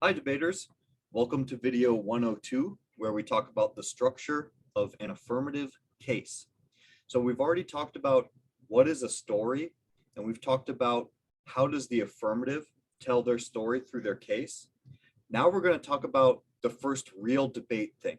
Hi debaters, welcome to video 102 where we talk about the structure of an affirmative case. So we've already talked about what is a story, and we've talked about how does the affirmative tell their story through their case. Now we're going to talk about the first real debate thing,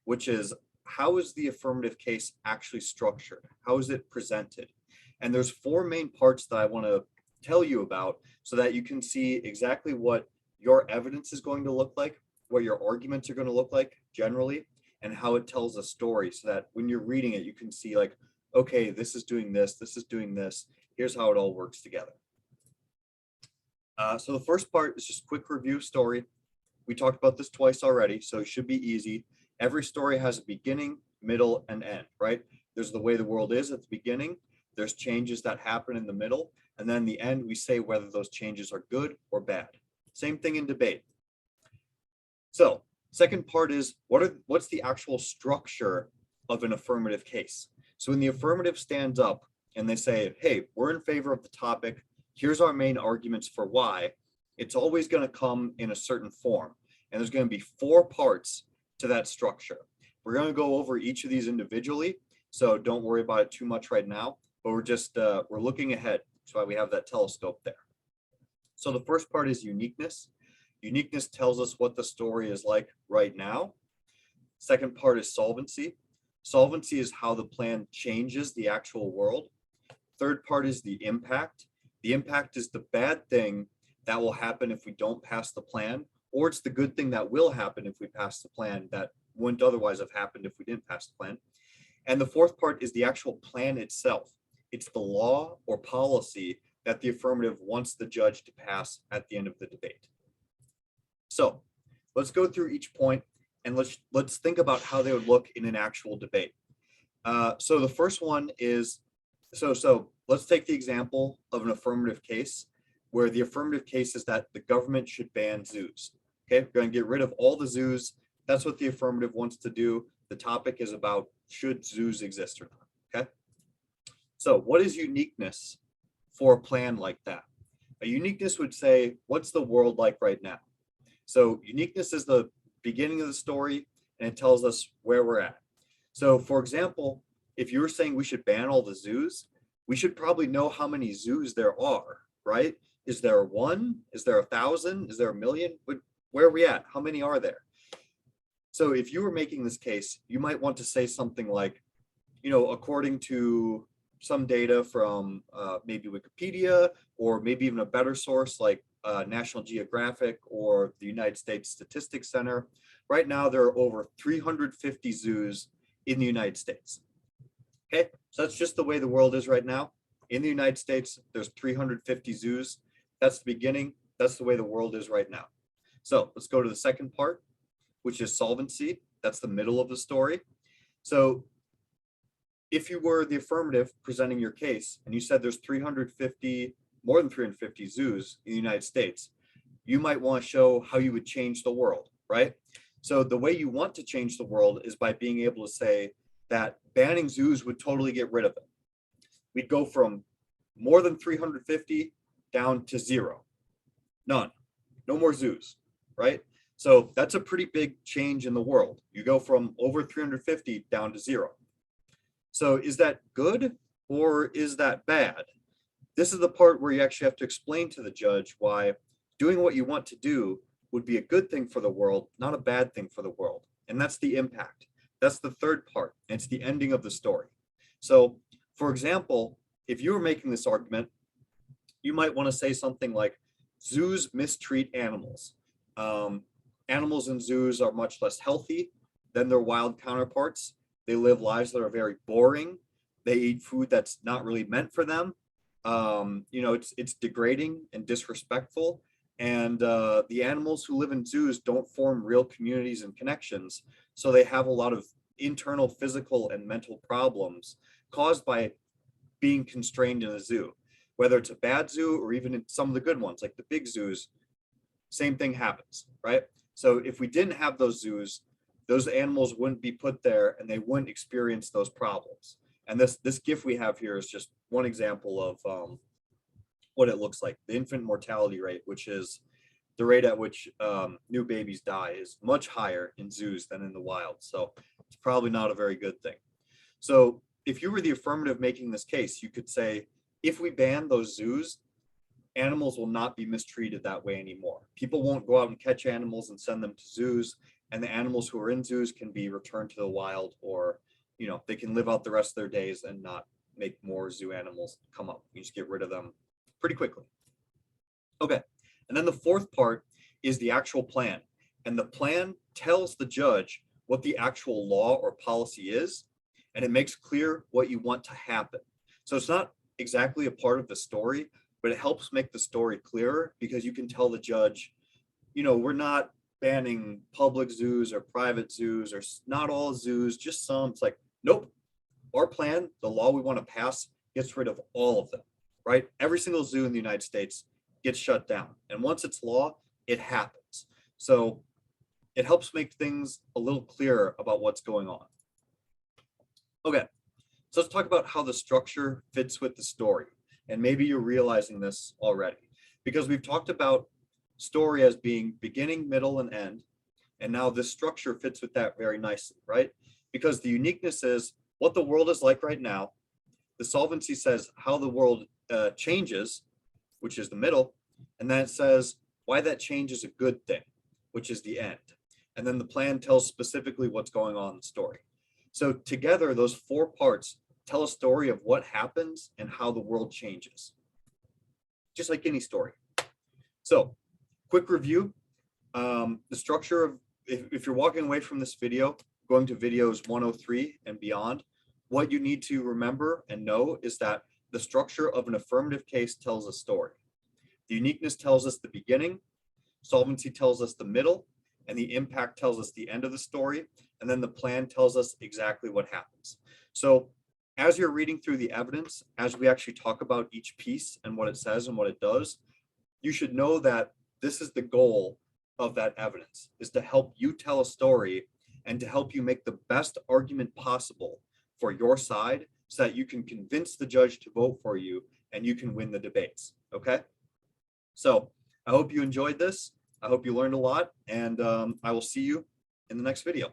which is how is the affirmative case actually structured? How is it presented? And there's four main parts that I want to tell you about so that you can see exactly what your evidence is going to look like, what your arguments are going to look like generally, and how it tells a story so that when you're reading it, you can see like, okay, this is doing this is doing this, here's how it all works together. So the first part is just quick review story. We talked about this twice already, so it should be easy. Every story has a beginning, middle, and end, right? There's the way the world is at the beginning, there's changes that happen in the middle, and then in the end, we say whether those changes are good or bad. Same thing in debate. So second part is what's the actual structure of an affirmative case? So when the affirmative stands up and they say, hey, we're in favor of the topic, here's our main arguments for why, it's always going to come in a certain form. And there's going to be four parts to that structure. We're going to go over each of these individually, so don't worry about it too much right now, but we're looking ahead. That's why we have that telescope there. So the first part is uniqueness. Uniqueness tells us what the story is like right now. Second part is solvency. Solvency is how the plan changes the actual world. Third part is the impact. The impact is the bad thing that will happen if we don't pass the plan, or it's the good thing that will happen if we pass the plan that wouldn't otherwise have happened if we didn't pass the plan. And the fourth part is the actual plan itself. It's the law or policy that the affirmative wants the judge to pass at the end of the debate. So let's go through each point and let's think about how they would look in an actual debate. So the first one is, so let's take the example of an affirmative case where the affirmative case is that the government should ban zoos. Okay, we're going to get rid of all the zoos. That's what the affirmative wants to do. The topic is about should zoos exist or not. Okay, so what is uniqueness for a plan like that? A uniqueness would say, what's the world like right now? So uniqueness is the beginning of the story and it tells us where we're at. So for example, if you were saying we should ban all the zoos, we should probably know how many zoos there are, right? Is there one? Is there 1,000? Is there 1,000,000? Where are we at? How many are there? So if you were making this case, you might want to say something like, according to some data from maybe Wikipedia, or maybe even a better source like National Geographic or the United States Statistics Center. Right now, there are over 350 zoos in the United States. Okay, so that's just the way the world is right now. In the United States, there's 350 zoos. That's the beginning. That's the way the world is right now. So let's go to the second part, which is solvency. That's the middle of the story. So if you were the affirmative presenting your case and you said there's more than 350 zoos in the United States, you might want to show how you would change the world, right? So the way you want to change the world is by being able to say that banning zoos would totally get rid of it. We'd go from more than 350 down to zero. None. No more zoos, right? So that's a pretty big change in the world. You go from over 350 down to zero. So is that good or is that bad? This is the part where you actually have to explain to the judge why doing what you want to do would be a good thing for the world, not a bad thing for the world. And that's the impact. That's the third part. And it's the ending of the story. So, for example, if you were making this argument, you might want to say something like, zoos mistreat animals. Animals in zoos are much less healthy than their wild counterparts. They live lives that are very boring. They eat food that's not really meant for them. It's degrading and disrespectful. And the animals who live in zoos don't form real communities and connections. So they have a lot of internal physical and mental problems caused by being constrained in a zoo. Whether it's a bad zoo or even in some of the good ones, like the big zoos, same thing happens, right? So if we didn't have those zoos, those animals wouldn't be put there and they wouldn't experience those problems. And this GIF we have here is just one example of what it looks like. The infant mortality rate, which is the rate at which new babies die is much higher in zoos than in the wild. So it's probably not a very good thing. So if you were the affirmative making this case, you could say, if we ban those zoos, animals will not be mistreated that way anymore. People won't go out and catch animals and send them to zoos, and the animals who are in zoos can be returned to the wild, or they can live out the rest of their days and not make more zoo animals come up. You just get rid of them pretty quickly. Okay, and then the fourth part is the actual plan. And the plan tells the judge what the actual law or policy is, and it makes clear what you want to happen. So it's not exactly a part of the story, but it helps make the story clearer, because you can tell the judge, we're not banning public zoos or private zoos, or not all zoos, just some. It's like, nope, our plan, the law we want to pass, gets rid of all of them, right? Every single zoo in the United States gets shut down. And once it's law, it happens. So it helps make things a little clearer about what's going on. Okay, so let's talk about how the structure fits with the story. And maybe you're realizing this already, because we've talked about story as being beginning, middle, and end. And now this structure fits with that very nicely, right? Because the uniqueness is what the world is like right now. The solvency says how the world changes, which is the middle. And then it says why that change is a good thing, which is the end. And then the plan tells specifically what's going on in the story. So together, those four parts tell a story of what happens and how the world changes, just like any story. So quick review, the structure of, if you're walking away from this video, going to videos 103 and beyond, what you need to remember and know is that the structure of an affirmative case tells a story. The uniqueness tells us the beginning, solvency tells us the middle, and the impact tells us the end of the story. And then the plan tells us exactly what happens. So as you're reading through the evidence, as we actually talk about each piece and what it says and what it does, you should know that this is the goal of that evidence, is to help you tell a story and to help you make the best argument possible for your side, so that you can convince the judge to vote for you and you can win the debates. Okay? So I hope you enjoyed this. I hope you learned a lot, and I will see you in the next video.